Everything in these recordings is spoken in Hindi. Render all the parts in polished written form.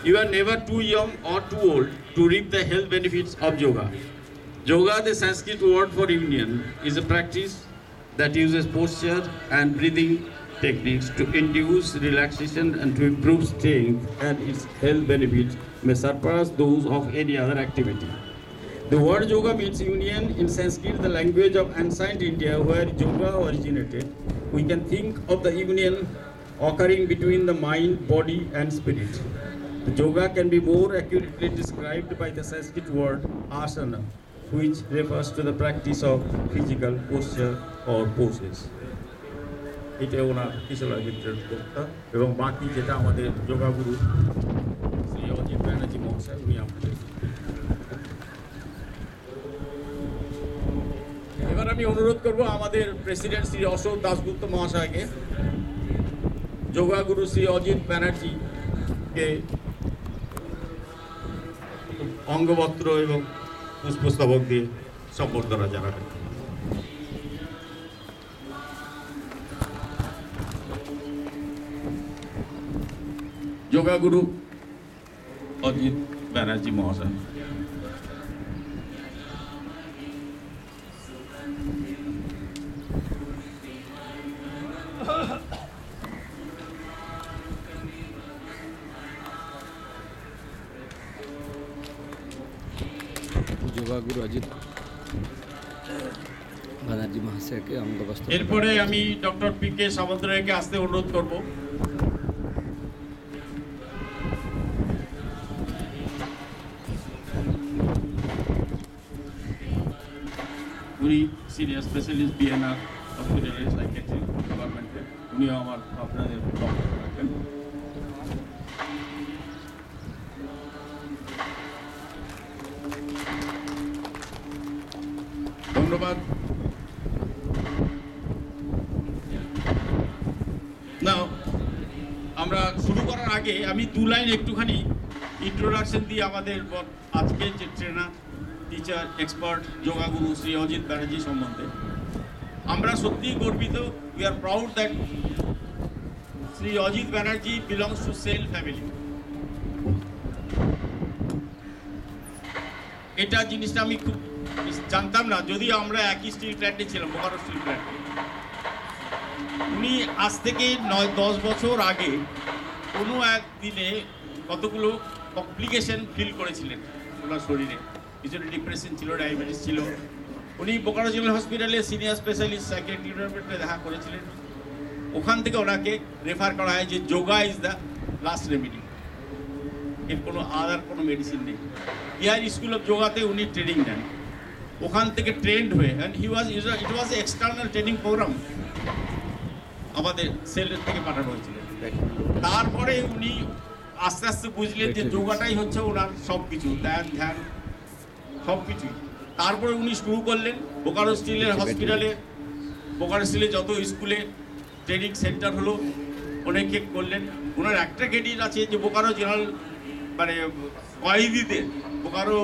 You are never too young or too old to reap the health benefits of yoga. Yoga, the Sanskrit word for union, is a practice that uses posture and breathing techniques to induce relaxation and to improve strength, and its health benefits may surpass those of any other activity. The word yoga means union in Sanskrit, the language of ancient India where yoga originated. We can think of the union occurring between the mind, body, and spirit. The yoga can be more accurately described by the Sanskrit word asana, which refers to the practice of physical posture or poses. এটা ওনার কিশোর মিত্রের বক্তা এবং বাকি যেটা আমাদের যোগাগুরু শ্রী অজিত ব্যানার্জি মহাশয় উনি আপনাদের। এবার আমি অনুরোধ করব আমাদের প্রেসিডেন্ট শ্রী অশোক দাশগুপ্ত মহাশয়কে যোগাগুরু শ্রী অজিত ব্যানার্জিকে অঙ্গবস্ত্র এবং পুষ্পস্তবক দিয়ে সম্বর্ধনা জানাবেন। যোগাগুরু অজিত ব্যানার্জি মহাশয়। যোগাগুরু অজিত ব্যানার্জি মহাশয়কে অঙ্গবস্ত্র। এরপরে আমি ডক্টর পি কে সামন্তরায়কে আসতে অনুরোধ করব। উনি সিনিয়র স্পেশালিস্ট বিএনআর হসপিটালে সাইকিয়াট্রি গভর্নমেন্টে, উনিও আমার আপনাদের বক্তব্য রাখবেন। ধন্যবাদ। না, আমরা শুরু করার আগে আমি দু লাইন একটুখানি ইন্ট্রোডাকশন দিয়ে আমাদের আজকের যে ট্রেনার টিচার এক্সপার্ট যোগাগুরু শ্রী অজিত ব্যানার্জি সম্বন্ধে আমরা সত্যিই গর্বিত। We are proud that Shri Ajit Banerjee belongs to SAIL family. এটা জিনিসটা আমি খুব জানতাম না, যদিও আমরা একই স্টিল প্ল্যান্টে ছিলাম, বোকারো স্টিল প্ল্যান্টে। উনি আজ থেকে 9-10 বছর আগে কোনো একদিনে কতগুলো কমপ্লিকেশন ফিল করেছিলেন ওনার শরীরে। কিছু ডিপ্রেশন ছিল, ডায়াবেটিস ছিল। উনি বোকারো জেনারেল হসপিটালে সিনিয়র স্পেশালিস্ট সাইকিয়াট্রি ডিপার্টমেন্টে দেখা করেছিলেন। ওখান থেকে ওনাকে রেফার করা হয় যে yoga is the last remedy, এর কোনো আদার কোনো মেডিসিন নেই। বিহার স্কুল অফ যোগাতে উনি ট্রেনিং নেন, ওখান থেকে ট্রেন্ড হয়ে and it was external training programme আমাদের সেলের থেকে পাঠানো হয়েছিল। তারপরে উনি আস্তে আস্তে বুঝলেন যে যোগাটাই হচ্ছে ওনার সব কিছু, ধ্যান সব কিছুই। তারপরে উনি শুরু করলেন বোকারো স্টিলের হসপিটালে, বোকারো স্টিলে যত স্কুলে ট্রেনিং সেন্টার হলো অনেকে করলেন। ওনার একটা ক্রেডিট আছে যে বোকারো জেনারেল মানে কয়েদিদের, বোকারো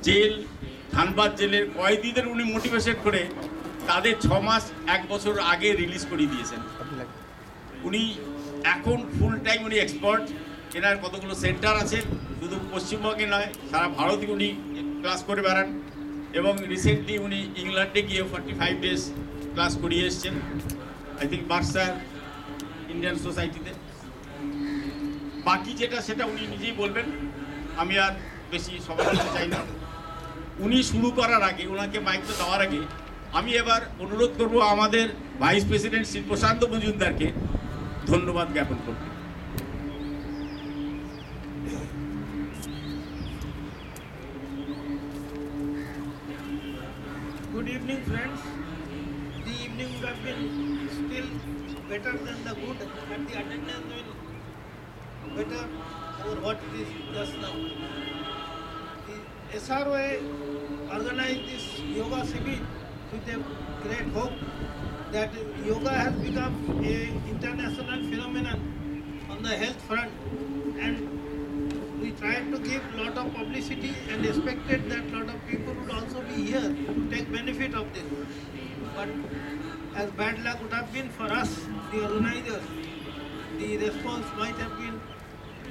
জেল, ধানবাদ জেলের কয়েদিদের উনি মোটিভেশন করে তাদের 6 মাস 1 বছর আগে রিলিজ করে দিয়েছেন। উনি এখন ফুল টাইম উনি এক্সপার্ট। এনার কতগুলো সেন্টার আছে, শুধু পশ্চিমবঙ্গে নয় সারা ভারতে উনি ক্লাস করে বেড়ান। এবং রিসেন্টলি উনি ইংল্যান্ডে গিয়ে 45 ডেজ ক্লাস করিয়ে এসছেন, আই থিঙ্ক বার্সার ইন্ডিয়ান সোসাইটিতে। বাকি যেটা সেটা উনি নিজেই বলবেন, আমি আর বেশি সময় দিতে চাই না। উনি শুরু করার আগে, ওনাকে মাইকটা দেওয়ার আগে আমি এবার অনুরোধ করব আমাদের ভাইস প্রেসিডেন্ট শ্রী প্রশান্ত মজুমদারকে ধন্যবাদ জ্ঞাপন করতে। Good evening, friends. The evening would have been still better than the good, and the attendance will better over what it is just now. The SROA organized this yoga Shibir with a great hope that yoga has become a international phenomenon on the health front, and we tried to give lot of publicity and expected that lot of people would also be here to take benefit of this. But as bad luck would have been for us, the organizers, the response might have been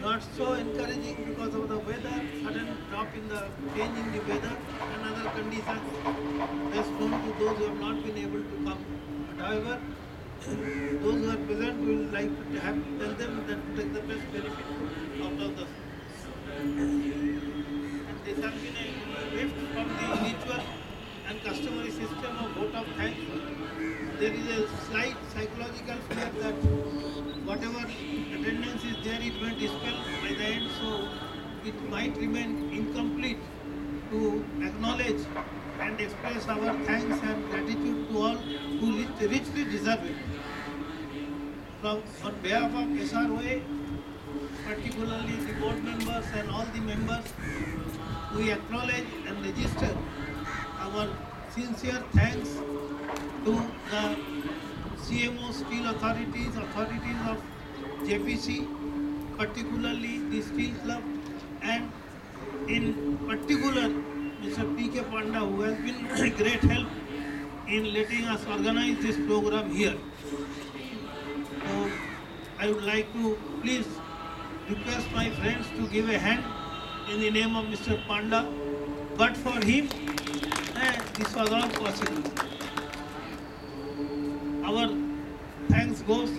not so encouraging because of the weather, sudden drop in the change in the weather and other conditions best known to those who have not been able to come. But however, those who are present, we will like to have tell them that to take the best benefit out of the. And this has been a gift from the ritual and customary system of vote of thanks. There is a slight psychological fear that whatever attendance is there, it may dispel by the end, so it might remain incomplete to acknowledge and express our thanks and gratitude to all who richly deserve it. On behalf of SROA, particularly the board members and all the members, we acknowledge and register our sincere thanks to the CMO Steel authorities of JPC, particularly the Steel Club, and in particular Mr. P.K. Panda, who has been a great help in letting us organize this program here. So I would like to please request my friends to give a hand in the name of Mr. Panda. But for him, this was all possible. Our thanks goes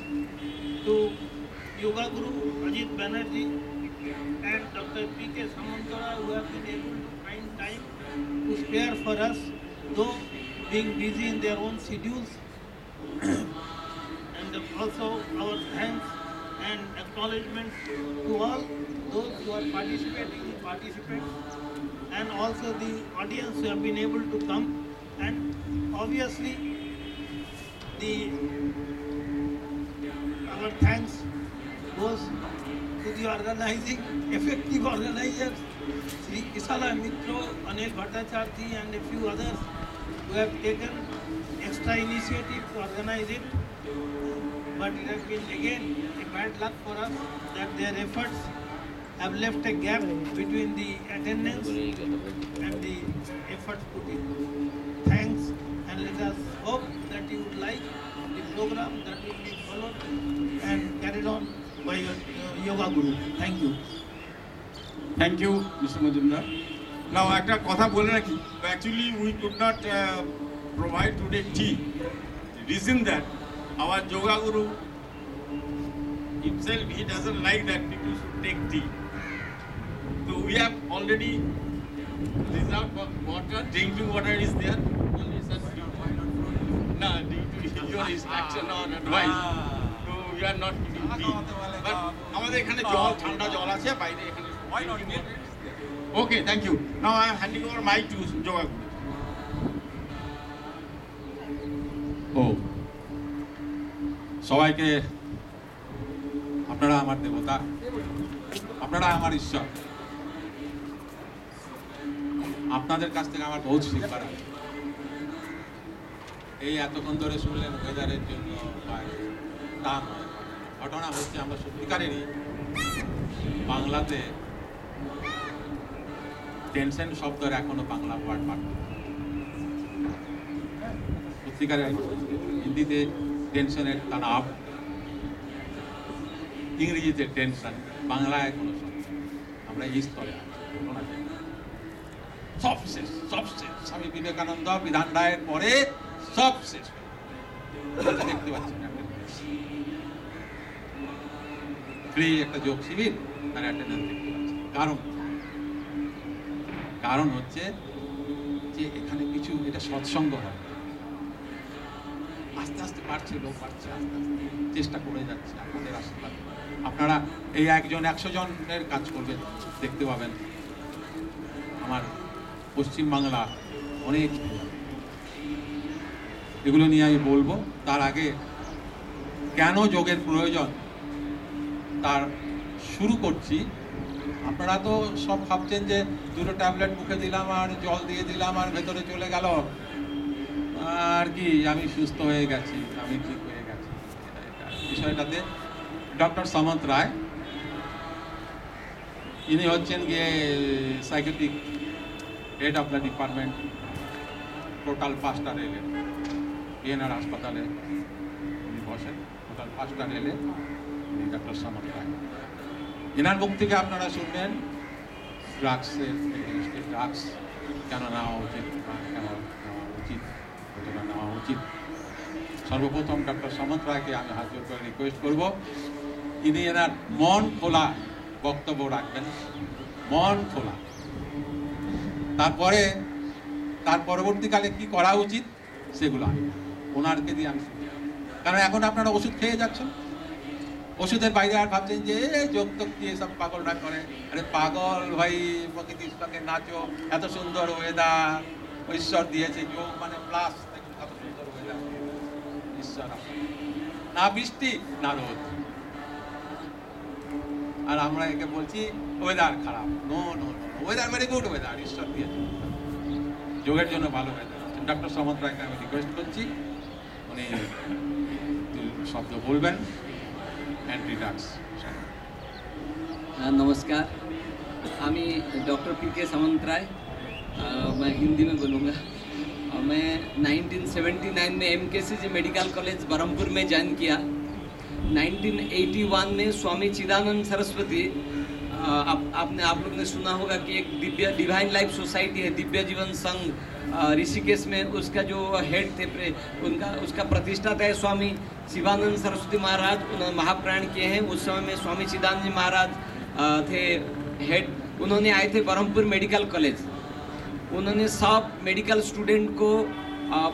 to Yoga Guru Ajit Banerjee and Dr. P.K. Samantara, who have been able to find time to spare for us, though being busy in their own schedules. And also our thanks and acknowledgement to all those who are participating, participants, and also the audience who have been able to come. And obviously, our thanks goes to the organizing, effective organizers, Sri Kisala Mitro, Anil Bhattacharya, and a few others who have taken extra initiative to organize it. But it has been again a bad luck for us that their efforts have left a gap between the attendance and the efforts put in. Thanks, and let us hope that you would like the program that will be followed and carried on by your Yoga Guru. Thank you. Thank you, Mr. Majumdar. Now, একটা কথা বলে রাখি, actually we could not provide today tea. The reason that our Yoga Guru himself, he doesn't like that people should take tea. So we have already reserved water, drinking water is there. No, due to your instruction or advice. So we are not giving tea. But আমাদের এখানে জল, ঠান্ডা জল আছে বাইরে এখানে। Why not? Okay, thank you. Now I am handing over mic to Yoga Guru. সবাইকে, আপনারা আমার দেবতা, আপনারা আমার ঈশ্বর। আপনাদের কাছ থেকে আমার বহুত শিক্ষার আছে। এই এতক্ষণ ধরে শুনলেন ওয়েদারের জন্য তা নয়, ঘটনা হচ্ছে আমরা সত্যিকারেরই বাংলাতে টেনশন শব্দের এখনো বাংলা ওয়ার্ড পাঠ সত্যিকারের। হিন্দিতে টেনশনের তানাব, ইংরেজিতে টেনশন, বাংলায় এখনো আমরা এই স্তরে সব শেষ, সব শেষ। স্বামী বিবেকানন্দ, বিধান রায়ের পরে সব শেষ। দেখতে পাচ্ছেন ফ্রি একটা যোগ শিবির আর অ্যাটেন্ডেন্স দেখতে পাচ্ছেন। কারণ হচ্ছে যে এখানে কিছু এটা সৎসঙ্গ হয়, আস্তে আস্তে বাড়ছে, লোক বাড়ছে, আস্তে আস্তে চেষ্টা করে যাচ্ছে। আপনাদের আশীর্বাদ, আপনারা এই 100 জনের কাজ করবেন, দেখতে পাবেন আমার পশ্চিমবাংলা অনেক। এগুলো নিয়ে আমি বলবো। তার আগে কেন যোগের প্রয়োজন তার শুরু করছি। আপনারা তো সব ভাবছেন যে 2টো ট্যাবলেট মুখে দিলাম আর জল দিয়ে দিলাম আর ভেতরে চলে গেল আর কি আমি সুস্থ হয়ে গেছি, আমি ঠিক হয়ে গেছি। বিষয়টাতে ডক্টর সামন্ত রায়, ইনি হচ্ছেন গিয়ে psychiatric head of the department, total 5টা রেলে পিএনআর হাসপাতালে উনি বসেন। টোটাল 5টা রেলে উনি ডক্টর সামন্ত রায়। এনার মুখ থেকে আপনারা শুনবেন ড্রাগসের ড্রাগস কেন নেওয়া উচিত, কেন নেওয়া উচিত, কতটা নেওয়া উচিত। সর্বপ্রথম ডক্টর সামন্ত রায়কে আমি হাত জোর করে রিকোয়েস্ট করব, ইনি এনার মন খোলা বক্তব্য রাখবেন, মন খোলা। তারপরে তার পরবর্তীকালে কি করা উচিত সেগুলো আমি ওনারকে দিয়ে আমি শুনি। কারণ এখন আপনারা ওষুধ খেয়ে যাচ্ছেন, ওষুধের বাইরে আর ভাবছেন যে যোগ তোগ দিয়ে সব পাগলরা করে। আরে পাগল ভাই, প্রকৃতির সঙ্গে নাচো, এত সুন্দর ওয়েদার ঈশ্বর দিয়েছে, যোগ মানে প্লাস, দেখুন কত সুন্দর ওয়েদার ঈশ্বর, না বৃষ্টি না রোদ, আর আমরা একে বলছি ওয়েদার খারাপ। No no no, weather very good weather, ঈশ্বর দিয়েছে, যোগের জন্য ভালো ওয়েদার। ডক্টর সামন্ত রায়কে আমি রিকোয়েস্ট করছি উনি শব্দ বলবেন एंट्री टैक्स। नमस्कार, আমি डॉक्टर पी के सामंत राय, मैं हिंदी में बोलूँगा। मैं 1979 में MKCG मेडिकल कॉलेज बरहमपुर में ज्वाइन किया। 1981 में स्वामी चिदानंद सरस्वती, आप लोग ने सुना होगा कि एक दिव्य डिवाइन लाइफ सोसाइटी है, दिव्य जीवन संघ ऋषिकेश में, उसका जो हेड थे उसका प्रतिष्ठाता है स्वामी शिवानंद सरस्वती महाराज। उन्होंने महाप्राण किए हैं। उस समय में स्वामी चिदानंद जी महाराज थे हेड। उन्होंने आए थे बरहमपुर मेडिकल कॉलेज। उन्होंने सब मेडिकल स्टूडेंट को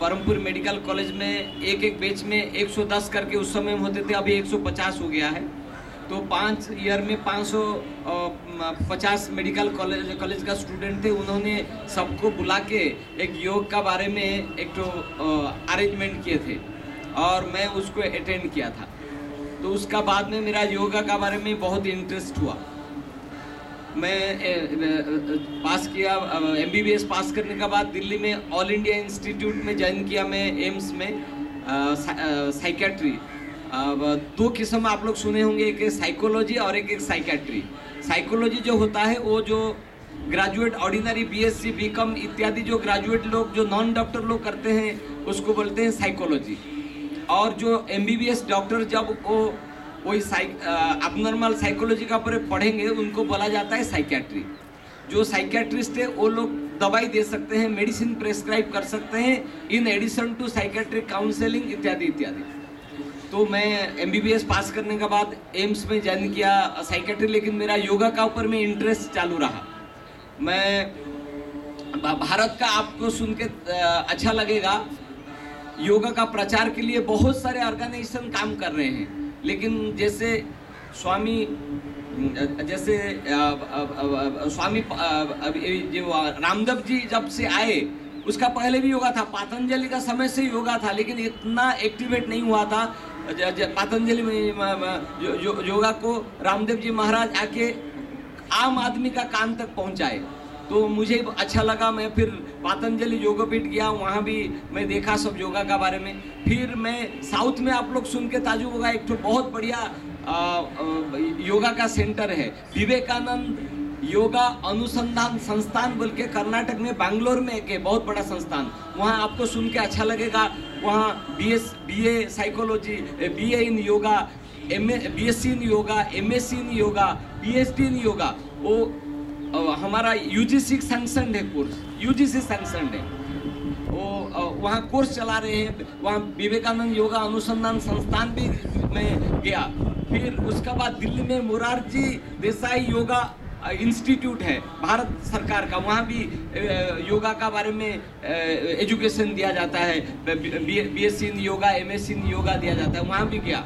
बरहमपुर मेडिकल कॉलेज में एक एक बैच में 110 करके उस समय में होते थे, अभी 150 हो गया है। तो 5 ईयर में 550 मेडिकल कॉलेज का स्टूडेंट थे। उन्होंने सबको बुला के एक योग का बारे में एक तो अरेंजमेंट किए थे और मैं उसको अटेंड किया था। तो उसका बाद में मेरा योगा का बारे में बहुत इंटरेस्ट हुआ। मैं पास किया, MBBS पास करने के बाद दिल्ली में ऑल इंडिया इंस्टीट्यूट में ज्वाइन किया मैं, एम्स में साइकेट्री। 2 किस्म आप लोग सुने होंगे, एक साइकोलॉजी और एक साइकेट्री। साइकोलॉजी जो होता है वो जो ग्रेजुएट ऑर्डिनरी BSc BCom इत्यादि जो ग्रेजुएट लोग, जो नॉन डॉक्टर लोग करते हैं, उसको बोलते हैं साइकोलॉजी। और जो MBBS डॉक्टर जब वो वही अबनॉर्मल साइकोलॉजी का पर पढ़ेंगे, उनको बोला जाता है साइकेट्री। जो साइकेट्रिस्ट है वो लोग दवाई दे सकते हैं, मेडिसिन प्रेस्क्राइब कर सकते हैं, in addition to psychiatric counselling इत्यादि इत्यादि। तो मैं MBBS पास करने के बाद एम्स में ज्वाइन किया साइकेट्री, लेकिन मेरा योगा का ऊपर में इंटरेस्ट चालू रहा। मैं भारत का, आपको सुन के अच्छा लगेगा, योगा का प्रचार के लिए बहुत सारे ऑर्गेनाइजेशन काम कर रहे हैं, लेकिन जैसे स्वामी जो रामदेव जी जब से आए, उसका पहले भी योगा था, पतंजलि का समय से योगा था, लेकिन इतना एक्टिवेट नहीं हुआ था। पतंजलि में योगा को रामदेव जी महाराज आके आम आदमी का कान तक पहुंचाए, तो मुझे अच्छा लगा। मैं फिर पतंजलि योगपीठ गया, वहाँ भी मैं देखा सब योगा का बारे में। फिर मैं साउथ में, आप लोग सुन के ताजुब होगा, एक तो बहुत बढ़िया योगा का सेंटर है, विवेकानंद योगा अनुसंधान संस्थान बोल के, कर्नाटक में बैंगलोर में एक बहुत बड़ा संस्थान। वहाँ आपको सुन के अच्छा लगेगा। वहाँ BA साइकोलॉजी, BA इन योगा, BSc इन योगा, MSc इन योगा, PhD इन योगा, वो हमारा UGC सैंक्शनड है कोर्स, UGC सैंक्शनड है वो, वहाँ कोर्स चला रहे हैं। वहाँ विवेकानंद योगा अनुसंधान संस्थान भी मैं गया। फिर उसके बाद दिल्ली में मोरारजी देसाई योगा इंस्टीट्यूट है भारत सरकार का, वहाँ भी योगा का बारे में एजुकेशन दिया जाता है, BSc इन योगा, MSc इन योगा दिया जाता है, वहाँ भी गया।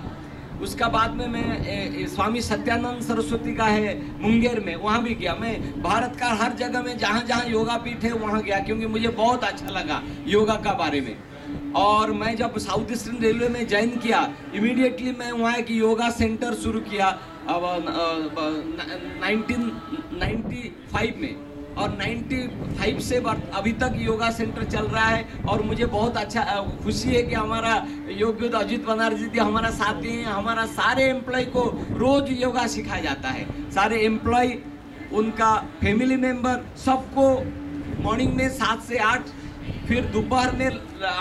उसका बाद में मैं स्वामी सत्यानंद सरस्वती का है मुंगेर में, वहाँ भी गया। मैं भारत का हर जगह में जहाँ जहाँ योगा पीठ है वहाँ गया, क्योंकि मुझे बहुत अच्छा लगा योगा का बारे में। और मैं जब साउथ ईस्टर्न रेलवे में ज्वाइन किया, इमीडिएटली मैं वहाँ एक योगा सेंटर शुरू किया 1995 में, और 95 से अभी तक योगा सेंटर चल रहा है। और मुझे बहुत अच्छा खुशी है कि हमारा योग्य अजित बनर्जी जी हमारा साथ हैं। हमारा सारे एम्प्लॉय को रोज योगा सिखाया जाता है, सारे एम्प्लॉय, उनका फैमिली मेंबर, सबको मॉर्निंग में 7 से 8, फिर दोपहर में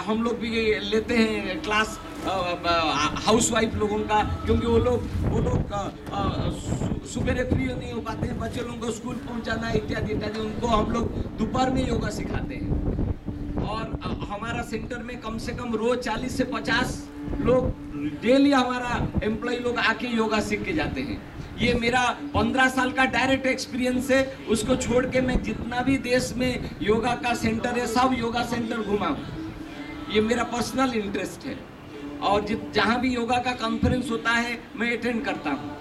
हम लोग भी लेते हैं क्लास हाउसवाइफ लोगों का, क्योंकि वो लोग सुबह फ्री नहीं हो पाते हैं, बच्चे लोगों को स्कूल पहुंचाना इत्यादि इत्यादि, उनको हम लोग दोपहर में योगा सिखाते हैं। और हमारा सेंटर में कम से कम रोज 40 से 50 लोग डेली हमारा एम्प्लॉय लोग आके योगा सीख के जाते हैं। ये मेरा 15 साल का डायरेक्ट एक्सपीरियंस है। उसको छोड़ के मैं जितना भी देश में योगा का सेंटर है सब योगा सेंटर घुमा हूँ। ये मेरा पर्सनल इंटरेस्ट है और जहाँ भी योगा का कॉन्फ्रेंस होता है मैं अटेंड करता हूँ।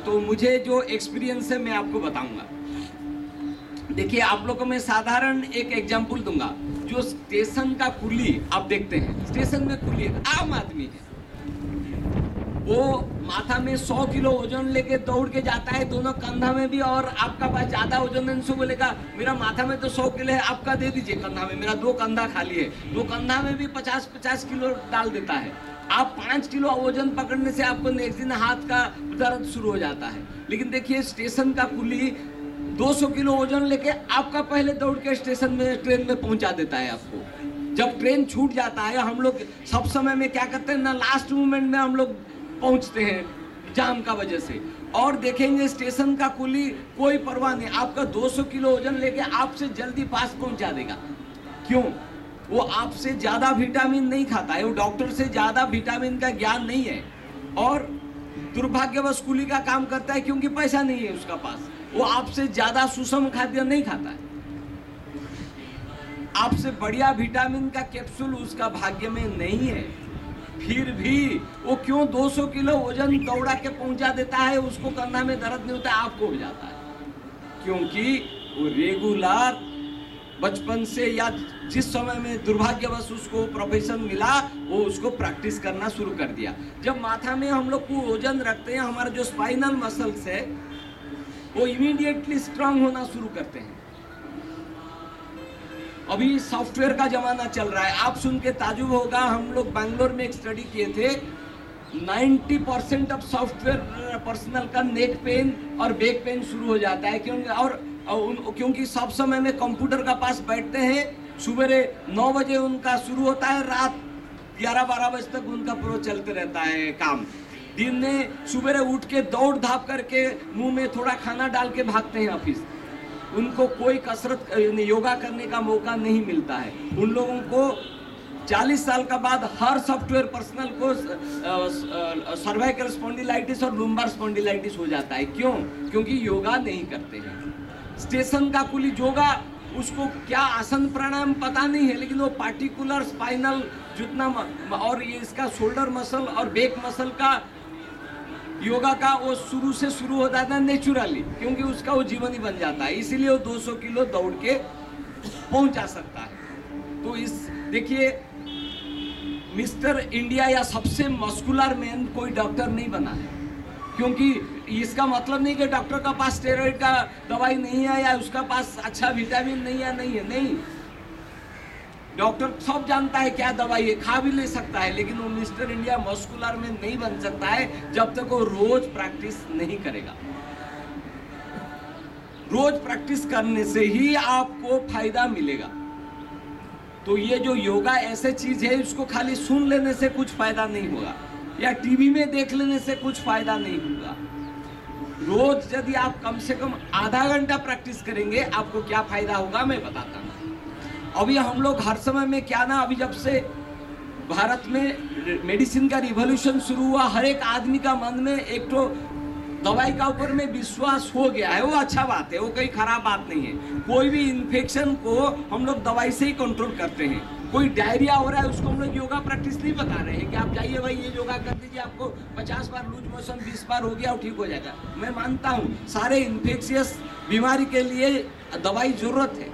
तो मुझे जो एक्सपीरियंस है मैं आपको बताऊंगा। देखिए आप लोगों को मैं साधारण एक एग्जांपल दूंगा। जो स्टेशन का कुली आप देखते हैं, स्टेशन में कुली आम आदमी है, वो माथा में 100 किलो वजन लेके दौड़ के जाता है, दोनों कंधा में भी। और आपका पास ज्यादा वजन है, उनसे बोलेगा मेरा माथा में तो 100 किलो है, आपका दे दीजिए कंधा में, मेरा 2 कंधा खाली है। 2 कंधा में भी 50-50 किलो डाल देता है। आप 5 किलो वजन पकड़ने से आपको नेक्स्ट दिन हाथ का दर्द शुरू हो जाता है। लेकिन देखिए स्टेशन का कुली 200 किलो वजन लेके आपका पहले दौड़ के स्टेशन में ट्रेन में पहुंचा देता है आपको। जब ट्रेन छूट जाता है, हम लोग सब समय में क्या करते हैं ना, लास्ट मोमेंट में हम लोग पहुंचते हैं जाम का वजह से। और देखेंगे स्टेशन का कुली कोई परवाह नहीं, आपका 200 किलो वजन लेके आपसे जल्दी पास पहुंचा देगा। क्यों? वो आपसे ज्यादा विटामिन नहीं खाता है, वो डॉक्टर से ज्यादा विटामिन का ज्ञान नहीं है। और दुर्भाग्यवश कुली का काम करता है क्योंकि पैसा नहीं है उसका पास। वो आपसे ज्यादा सुषम खाद्य नहीं खाता है, आपसे बढ़िया विटामिन का कैप्सूल उसका भाग्य में नहीं है। फिर भी वो क्यों 200 किलो वजन दौड़ा के पहुंचा देता है, उसको कंधा में दर्द नहीं होता, आपको हो जाता है। क्योंकि वो रेगुलर बचपन से या जिस समय में दुर्भाग्यवश उसको प्रोफेशन मिला, वो उसको प्रैक्टिस करना शुरू कर दिया। जब माथा में हम लोग को वजन रखते हैं, हमारा जो स्पाइनल मसल्स है वो इमीडिएटली स्ट्रांग होना शुरू करते हैं। अभी सॉफ्टवेयर का जमाना चल रहा है, आप सुन के ताजुब होगा, हम लोग बैंगलोर में एक स्टडी किए थे, 90% ऑफ सॉफ्टवेयर पर्सनल का नेक पेन और बैक पेन शुरू हो जाता है। क्योंकि सब समय में कंप्यूटर का पास बैठते हैं। सुबह 9 बजे उनका शुरू होता है, रात 11-12 बजे तक उनका प्रो चलते रहता है काम। दिन में सुबह उठ के दौड़ धाप करके मुंह में थोड़ा खाना डाल के भागते हैं ऑफिस। उनको कोई कसरत योगा करने का मौका नहीं मिलता है। उन लोगों को 40 साल का बाद हर सॉफ्टवेयर पर्सनल को सर्वाइकल स्पॉन्डिलाइटिस और लुम्बार स्पॉन्डिलाइटिस हो जाता है। क्यों? क्योंकि योगा नहीं करते हैं। स्टेशन का कुली योगा, उसको क्या आसन प्राणायाम पता नहीं है, लेकिन वो पार्टिकुलर स्पाइनल जितना और ये इसका शोल्डर मसल और बैक मसल का योगा का वो शुरू से शुरू हो जाता है नेचुरली, क्योंकि उसका वो जीवन ही बन जाता है। इसीलिए वो 200 किलो दौड़ के पहुंचा सकता है। तो इस देखिए मिस्टर इंडिया या सबसे मस्कुलर मैन कोई डॉक्टर नहीं बना है, क्योंकि इसका मतलब नहीं कि डॉक्टर का पास स्टेरॉइड का दवाई नहीं है या उसका पास अच्छा विटामिन नहीं है, नहीं। डॉक्टर सब जानता है क्या दवाई है, खा भी ले सकता है, लेकिन वो मिस्टर इंडिया मस्कुलर में नहीं बन सकता है जब तक वो रोज प्रैक्टिस नहीं करेगा। रोज प्रैक्टिस करने से ही आपको फायदा मिलेगा। तो ये जो योगा ऐसे चीज है, इसको खाली सुन लेने से कुछ फायदा नहीं होगा या टीवी में देख लेने से कुछ फायदा नहीं होगा। रोज यदि आप कम से कम आधा घंटा प्रैक्टिस करेंगे, आपको क्या फायदा होगा मैं बताता हूँ। अभी हम लोग हर समय में क्या ना, अभी जब से भारत में मेडिसिन का रिवॉल्यूशन शुरू हुआ, हर एक आदमी का मन में एक तो दवाई का ऊपर में विश्वास हो गया है। वो अच्छा बात है, वो कोई खराब बात नहीं है। कोई भी इन्फेक्शन को हम लोग दवाई से ही कंट्रोल करते हैं। कोई डायरिया हो रहा है, उसको हम लोग योगा प्रैक्टिस नहीं बता रहे हैं कि आप जाइए भाई ये योगा कर दीजिए, आपको 50 बार लूज मोशन 20 बार हो गया और ठीक हो जाएगा। मैं मानता हूँ सारे इन्फेक्शियस बीमारी के लिए दवाई जरूरत है,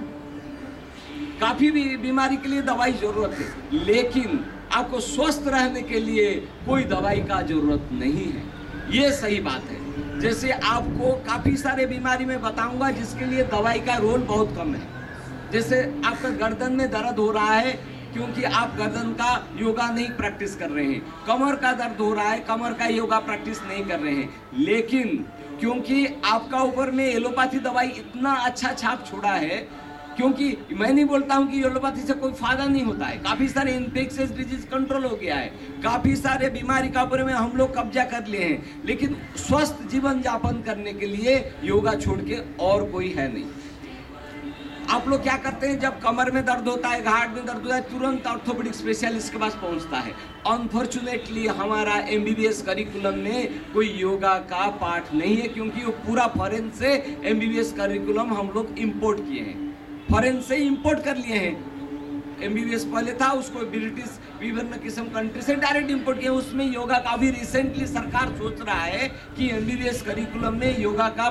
काफी भी बीमारी के लिए दवाई जरूरत है, लेकिन आपको स्वस्थ रहने के लिए कोई दवाई का जरूरत नहीं है। ये सही बात है। जैसे आपको काफी सारे बीमारी में बताऊंगा जिसके लिए दवाई का रोल बहुत कम है। जैसे आपका गर्दन में दर्द हो रहा है क्योंकि आप गर्दन का योगा नहीं प्रैक्टिस कर रहे हैं। कमर का दर्द हो रहा है, कमर का योगा प्रैक्टिस नहीं कर रहे हैं। लेकिन क्योंकि आपका ऊपर में एलोपैथी दवाई इतना अच्छा छाप छोड़ा है क्योंकि मैं नहीं बोलता हूं कि एलोपैथी से कोई फायदा नहीं होता है, काफी सारे इन्फेक्शियस डिजीज कंट्रोल हो गया है, काफी सारे बीमारी का ऊपर में हम लोग कब्जा कर लिए हैं, लेकिन स्वस्थ जीवन यापन करने के लिए योगा छोड़ के और कोई है नहीं। आप लोग क्या करते हैं, जब कमर में दर्द होता है, घाट में दर्द होता है, तुरंत ऑर्थोपेडिक स्पेशलिस्ट के पास पहुंचता है। अनफॉर्चुनेटली हमारा एमबीबीएस करिकुलम में कोई योगा का पाठ नहीं है, क्योंकि वो पूरा फॉरेन से एमबीबीएस करिकुलम हम लोग इंपोर्ट किए हैं, फॉरेन से इंपोर्ट कर लिए हैं। एमबीबीएस पहले था, उसको ब्रिटिश विभिन्न किस्म कंट्री से डायरेक्ट इंपोर्ट किया। उसमें योगा का भी रिसेंटली सरकार सोच रहा है कि एमबीबीएस करिकुलम में योगा का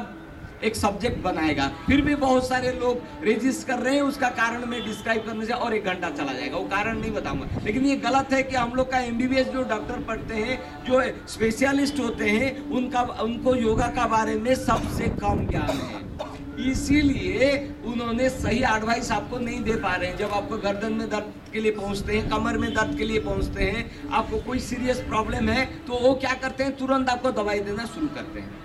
एक सब्जेक्ट बनाएगा। फिर भी बहुत सारे लोग रेजिस्ट कर रहे हैं, उसका कारण मैं डिस्क्राइब करने से और 1 घंटा चला जाएगा, वो कारण नहीं बताऊंगा। लेकिन ये गलत है कि हम लोग का एमबीबीएस जो डॉक्टर पढ़ते हैं, जो स्पेशलिस्ट होते हैं, उनको योगा का बारे में सबसे कम ज्ञान है, इसीलिए उन्होंने सही एडवाइस आपको नहीं दे पा रहे हैं। जब आपको गर्दन में दर्द के लिए पहुंचते हैं, कमर में दर्द के लिए पहुंचते हैं, आपको कोई सीरियस प्रॉब्लम है, तो वो क्या करते हैं, तुरंत आपको दवाई देना शुरू करते हैं।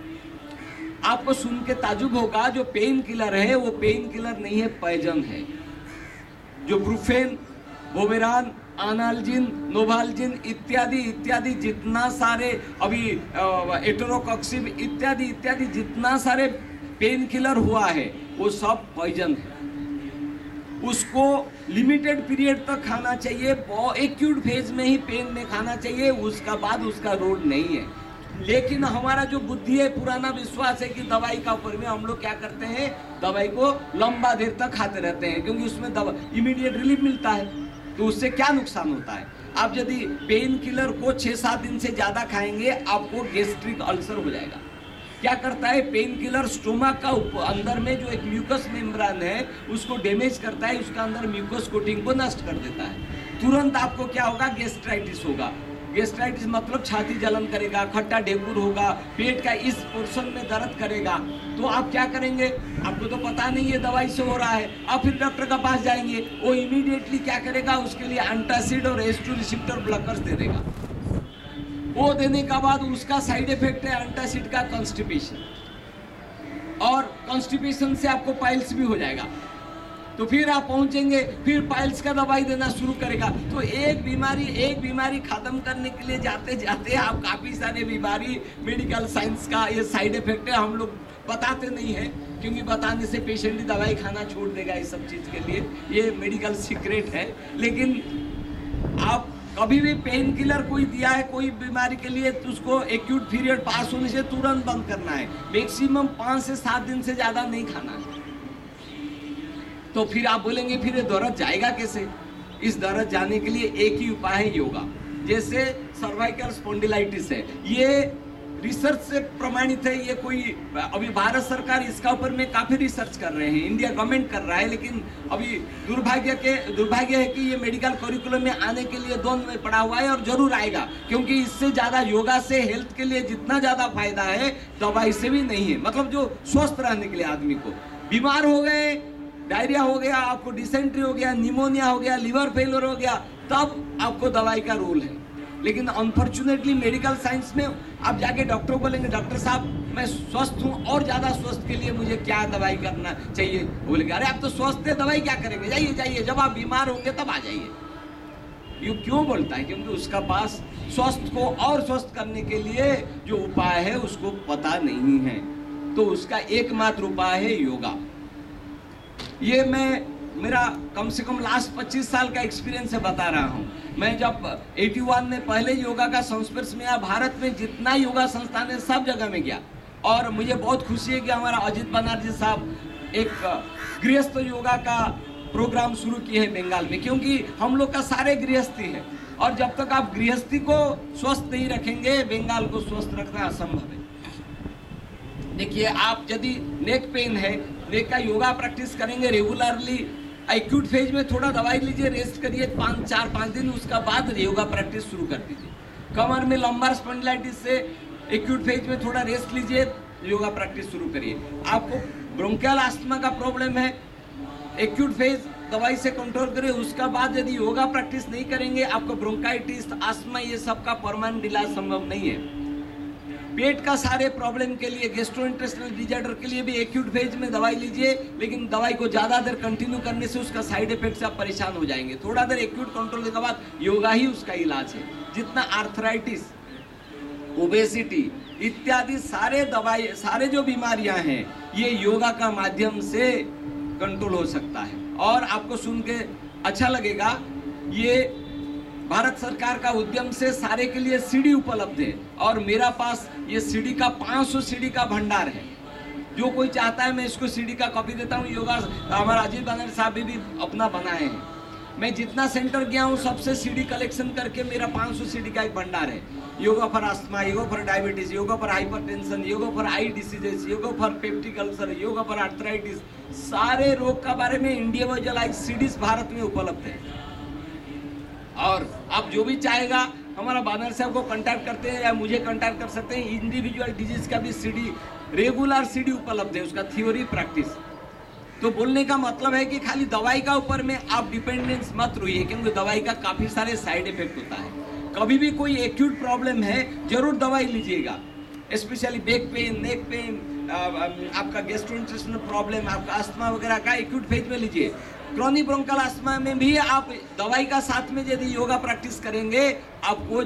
आपको सुन के ताजुब होगा, जो पेन किलर है वो पेन किलर नहीं है, पॉइजन है। जो ब्रूफेन, बोवेरान, आनाल्जिन, नोवाल्जिन इत्यादि इत्यादि जितना सारे अभी एटोरोकॉक्सिब इत्यादि इत्यादि जितना सारे पेन किलर हुआ है, वो सब पॉइजन है। उसको लिमिटेड पीरियड तक खाना चाहिए, एक्यूट फेज में ही पेन में खाना चाहिए, उसका बाद उसका रोल नहीं है। लेकिन हमारा जो बुद्धि है, पुराना विश्वास है कि दवाई का ऊपर में हम लोग क्या करते हैं, दवाई को लंबा देर तक खाते रहते हैं, क्योंकि उसमें दवा इमीडिएट रिलीफ मिलता है। तो उससे क्या नुकसान होता है, आप यदि पेन किलर को 6-7 दिन से ज्यादा खाएंगे, आपको गैस्ट्रिक अल्सर हो जाएगा। क्या करता है, पेन किलर स्टोमक का अंदर में जो एक म्यूकस मेम्ब्रेन है उसको डैमेज करता है, उसका अंदर म्यूकस कोटिंग को नष्ट कर देता है। तुरंत आपको क्या होगा, गैस्ट्राइटिस होगा। गैस्ट्राइटिस मतलब छाती जलन करेगा, खट्टा ढेकुर होगा, पेट का इस पोर्शन में दर्द करेगा। तो आप क्या करेंगे, आपको तो पता नहीं है दवाई से हो रहा है, आप फिर डॉक्टर के पास जाएंगे, वो इमीडिएटली क्या करेगा, उसके लिए एंटासिड और H2 रिसेप्टर ब्लॉकर्स दे देगा। वो देने का बाद उसका साइड इफेक्ट है एंटासिड का कॉन्स्टिपेशन, और कॉन्स्टिपेशन से आपको पाइल्स भी हो जाएगा। तो फिर आप पहुंचेंगे, फिर पाइल्स का दवाई देना शुरू करेगा। तो एक बीमारी खत्म करने के लिए जाते जाते आप काफी सारे बीमारी, मेडिकल साइंस का ये साइड इफेक्ट है, हम लोग बताते नहीं है, क्योंकि बताने से पेशेंट ही दवाई खाना छोड़ देगा इस सब चीज के लिए, ये मेडिकल सीक्रेट है। लेकिन आप कभी भी पेन किलर कोई दिया है कोई बीमारी के लिए, तो उसको एक्यूट पीरियड पास होने से तुरंत बंद करना है, मैक्सिमम 5 से 7 दिन से ज्यादा नहीं खाना है। तो फिर आप बोलेंगे फिर ये दर्द जाएगा कैसे, इस दर्द जाने के लिए एक ही उपाय है, योगा। जैसे सर्वाइकल स्पॉन्डिलाइटिस है, ये रिसर्च से प्रमाणित है, ये कोई अभी भारत सरकार इसका ऊपर में काफी रिसर्च कर रहे हैं, इंडिया गवर्नमेंट कर रहा है, लेकिन अभी दुर्भाग्य है कि ये मेडिकल करिकुलम में आने के लिए द्वंद में पड़ा हुआ है, और जरूर आएगा, क्योंकि इससे ज्यादा योगा से हेल्थ के लिए जितना ज्यादा फायदा है, दवाई से भी नहीं है। मतलब जो स्वस्थ रहने के लिए आदमी को, बीमार हो गए, डायरिया हो गया, आपको डिसेंट्री हो गया, निमोनिया हो गया, लिवर फेलियर हो गया, तब आपको दवाई का रोल है। लेकिन अनफॉर्चुनेटली मेडिकल साइंस में आप जाके डॉक्टर को बोलेंगे, डॉक्टर साहब मैं स्वस्थ हूँ, और ज्यादा स्वस्थ के लिए मुझे क्या दवाई करना चाहिए, बोलेंगे अरे आप तो स्वस्थ है, दवाई क्या करेंगे, जाइए, जब आप बीमार होंगे तब आ जाइए। ये क्यों बोलता है, क्योंकि उसका पास स्वस्थ को और स्वस्थ करने के लिए जो उपाय है उसको पता नहीं है। तो उसका एकमात्र उपाय है योगा। ये मेरा कम से कम लास्ट 25 साल का एक्सपीरियंस है, बता रहा हूँ। मैं जब 81 में पहले योगा का संस्पर्श में आया, भारत में जितना योगा संस्थान है सब जगह में गया, और मुझे बहुत खुशी है कि हमारा अजित बनर्जी साहब एक गृहस्थ योगा का प्रोग्राम शुरू किए हैं बंगाल में, क्योंकि हम लोग का सारे गृहस्थी है, और जब तक आप गृहस्थी को स्वस्थ नहीं रखेंगे, बंगाल को स्वस्थ रखना असंभव है। देखिए, आप यदि नेक पेन है, नेक का योगा प्रैक्टिस करेंगे रेगुलरली, एक्यूट फेज में थोड़ा दवाई लीजिए, रेस्ट करिए 4-5 दिन, उसका बाद योगा प्रैक्टिस शुरू कर दीजिए। कमर में लंबार स्पॉन्डिलाइटिस से एक्यूट फेज में थोड़ा रेस्ट लीजिए, योगा प्रैक्टिस शुरू करिए। आपको ब्रोंकियल अस्थमा का प्रॉब्लम है, एक्यूट फेज दवाई से कंट्रोल करिए, उसका बाद यदि योगा प्रैक्टिस नहीं करेंगे, आपको ब्रोंकाइटिस, अस्थमा, ये सब का परमानेंट इलाज संभव नहीं है। पेट का सारे प्रॉब्लम के लिए, गैस्ट्रोइंटेस्टाइनल डिसऑर्डर के लिए भी एक्यूट फेज में दवाई लीजिए, लेकिन दवाई को ज़्यादा देर कंटिन्यू करने से उसका साइड इफेक्ट से आप परेशान हो जाएंगे। थोड़ा देर एक्यूट कंट्रोल के बाद योगा ही उसका इलाज है। जितना आर्थराइटिस, ओबेसिटी इत्यादि सारे जो बीमारियां हैं ये योगा का माध्यम से कंट्रोल हो सकता है। और आपको सुन के अच्छा लगेगा, ये भारत सरकार का उद्यम से सारे के लिए सीडी उपलब्ध है और मेरा पास ये सीडी का 500 सीडी का भंडार है। जो कोई चाहता है मैं इसको सीडी का कॉपी देता हूँ। योगा हमारा अजीत बानर साहब भी अपना बनाए हैं। मैं जितना सेंटर गया हूँ सबसे सीडी कलेक्शन करके मेरा 500 सीडी का एक भंडार है। Yoga for asthma, yoga for diabetes, yoga for hypertension, yoga for I diseases, yoga for peptic ulcer, yoga for arthritis, सारे रोग का बारे में इंडिविजुअलाइज सीडीज भारत में उपलब्ध है। और आप जो भी चाहेगा हमारा बानर साहब को कांटेक्ट करते हैं या मुझे कांटेक्ट कर सकते हैं। इंडिविजुअल डिजीज का भी सीडी, रेगुलर सीडी उपलब्ध है, उसका थ्योरी प्रैक्टिस। तो बोलने का मतलब है कि खाली दवाई का ऊपर में आप डिपेंडेंस मत रहिए, क्योंकि दवाई का काफी सारे साइड इफेक्ट होता है। कभी भी कोई एक्यूट प्रॉब्लम है जरूर दवाई लीजिएगा, specially back pain, neck pain, आपका गैस्ट्रोइंटेस्टाइनल प्रॉब्लम, आपका अस्थमा वगैरह का एक्यूट फेज में लीजिए। क्रॉनिक ब्रोंकल अस्थमा में भी आप दवाई का साथ में यदि योगा प्रैक्टिस करेंगे आपको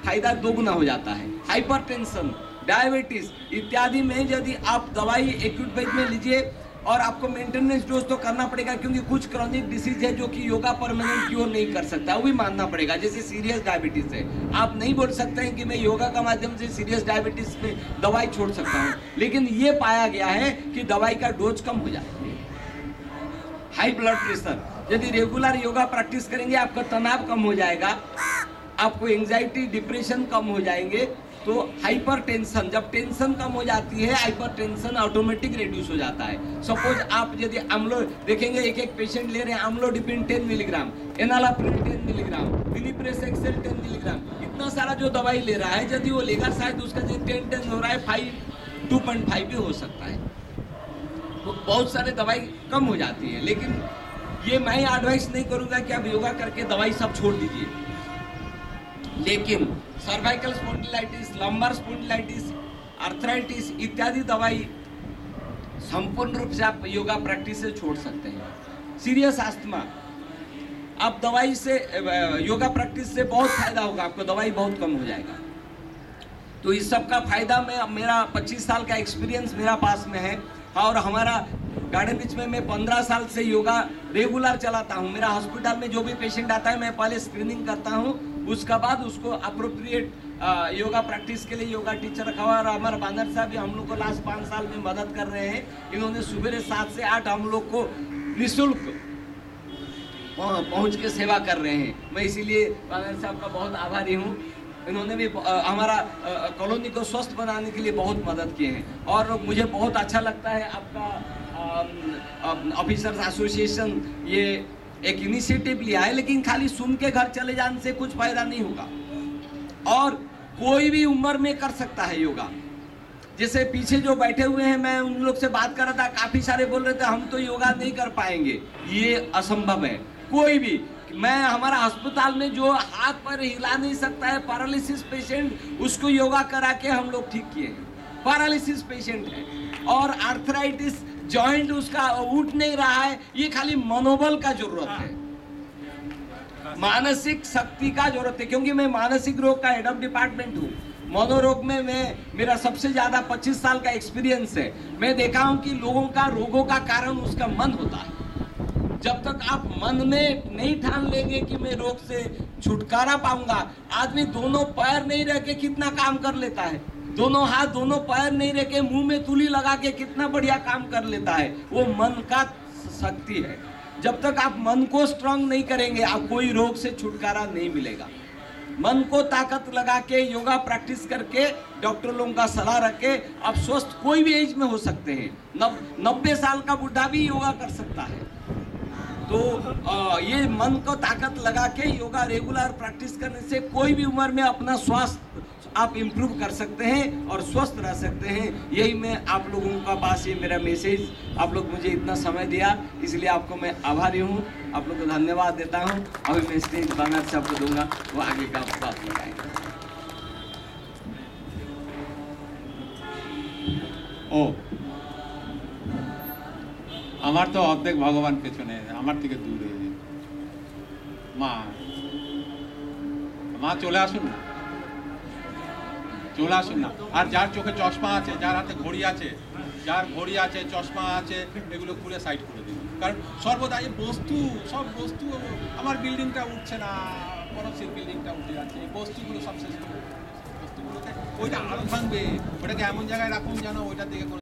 फायदा दोगुना हो जाता है। हाइपरटेंशन, डायबिटीज इत्यादि में यदि आप दवाई एक्यूट फेज में लीजिए, और आपको मेंटेनेंस डोज तो करना पड़ेगा, क्योंकि कुछ क्रॉनिक डिसीज है जो कि योगा परमानेंट क्योर नहीं कर सकता, वो भी मानना पड़ेगा। जैसे सीरियस डायबिटीज है, आप नहीं बोल सकते हैं कि मैं योगा का माध्यम से सीरियस डायबिटीज में दवाई छोड़ सकता हूँ, लेकिन ये पाया गया है कि दवाई का डोज कम हो जाता है। हाई ब्लड प्रेशर, यदि रेगुलर योगा प्रैक्टिस करेंगे आपका तनाव कम हो जाएगा, आपको एंजाइटी, डिप्रेशन कम हो जाएंगे। तो हाइपर टेंशन, जब टेंशन कम हो जाती है हाइपर टेंशन ऑटोमेटिक रिड्यूस हो जाता है। सपोज आप यदि अम्लो देखेंगे, एक पेशेंट ले रहे हैं अम्लोडिपिन 10 मिलीग्राम, एनालाप्रिल 10 मिलीग्राम, विलिप्रेस एक्सेल 10 मिलीग्राम, इतना सारा जो दवाई ले रहा है यदि वो लेगा शायद उसका जो 10 हो रहा है 2.5 भी हो सकता है। तो बहुत सारे दवाई कम हो जाती है, लेकिन ये मैं एडवाइस नहीं करूंगा कि आप योगा करके दवाई सब छोड़ दीजिए। लेकिन cervical spondylitis, lumbar spondylitis, arthritis इत्यादि दवाई संपूर्ण रूप से आप योगा प्रैक्टिस से छोड़ सकते हैं। सीरियस अस्थमा, आप दवाई से, योगा प्रैक्टिस से बहुत फायदा होगा, आपको दवाई बहुत कम हो जाएगा। तो इस सब का फायदा मेरा 25 साल का एक्सपीरियंस मेरा पास में है। और हमारा गार्डन रिच में मैं 15 साल से योगा रेगुलर चलाता हूँ। मेरा हॉस्पिटल में जो भी पेशेंट आता है मैं पहले स्क्रीनिंग करता हूँ, उसका बाद उसको अप्रोप्रिएट योगा प्रैक्टिस के लिए योगा टीचर रखा हुआ। और हमारा बानर साहब भी हम लोग को लास्ट 5 साल में मदद कर रहे हैं। इन्होंने सुबह 7 से 8 हम लोग को निःशुल्क पहुँच के सेवा कर रहे हैं। मैं इसीलिए बानर साहब का बहुत आभारी हूँ। इन्होंने भी हमारा कॉलोनी को स्वस्थ बनाने के लिए बहुत मदद किए हैं। और मुझे बहुत अच्छा लगता है आपका ऑफिसर्स एसोसिएशन ये एक इनिशिएटिव लिया है, लेकिन खाली सुन के घर चले जाने से कुछ फायदा नहीं होगा। और कोई भी उम्र में कर सकता है योगा। जैसे पीछे जो बैठे हुए हैं, मैं उन लोग से बात कर रहा था, काफी सारे बोल रहे थे हम तो योगा नहीं कर पाएंगे, ये असंभव है। कोई भी, मैं हमारा अस्पताल में जो हाथ पैर हिला नहीं सकता है पैरालिसिस पेशेंट, उसको योगा करा के हम लोग ठीक किए हैं। पैरालिसिस पेशेंट है और आर्थराइटिस जॉइंट उसका उठ नहीं रहा है, ये खाली मनोबल का जरूरत है, मानसिक शक्ति का जरूरत है। क्योंकि मैं मानसिक रोग का हेड ऑफ डिपार्टमेंट हूँ। मनोरोग में मेरा सबसे ज्यादा 25 साल का एक्सपीरियंस है। मैं देखा हूँ कि लोगों का रोगों का कारण उसका मन होता है। जब तक आप मन में नहीं ठान लेंगे कि मैं रोग से छुटकारा पाऊंगा, आदमी दोनों पैर नहीं रह के कितना काम कर लेता है, दोनों हाथ दोनों पैर नहीं रह के मुंह में तुली लगा के कितना बढ़िया काम कर लेता है। वो मन का शक्ति है। जब तक आप मन को स्ट्रांग नहीं करेंगे, आप कोई रोग से छुटकारा नहीं मिलेगा। मन को ताकत लगा के योगा प्रैक्टिस करके, डॉक्टर लोगों का सलाह रख के आप स्वस्थ कोई भी एज में हो सकते हैं। 90 साल का बुढ़ा भी योगा कर सकता है। तो ये मन को ताकत लगा के योगा रेगुलर प्रैक्टिस करने से कोई भी उम्र में अपना स्वास्थ्य आप इम्प्रूव कर सकते हैं और स्वस्थ रह सकते हैं। यही मैं आप लोगों का पास ये मेरा मैसेज, आप लोग मुझे इतना समय दिया इसलिए आपको मैं आभारी हूँ। आप लोग को धन्यवाद देता हूँ। अभी मैं स्टेज बानर से आपको दूंगा, वो आगे का बात बताएंगे। ও আমার তো অর্ধেক ভগবান পেছনে, আমার থেকে দূরে। মা মা চলে আসুন না, চলে আসুন না। আর যার চোখে চশমা আছে, যার হাতে ঘড়ি আছে, যার ঘড়ি আছে, চশমা আছে, এগুলো খুলে সাইড করে দিন। কারণ সর্বদা এই বস্তু, সব বস্তু, আমার বিল্ডিংটা উঠছে না, পরশের বিল্ডিংটা উঠে যাচ্ছে, এই বস্তুগুলো সব শেষ করে দিন। বস্তুগুলোকে ওইটা আরো ভাঙবে, ওটাকে এমন জায়গায় রাখুন যেন ওইটার দিকে কোনো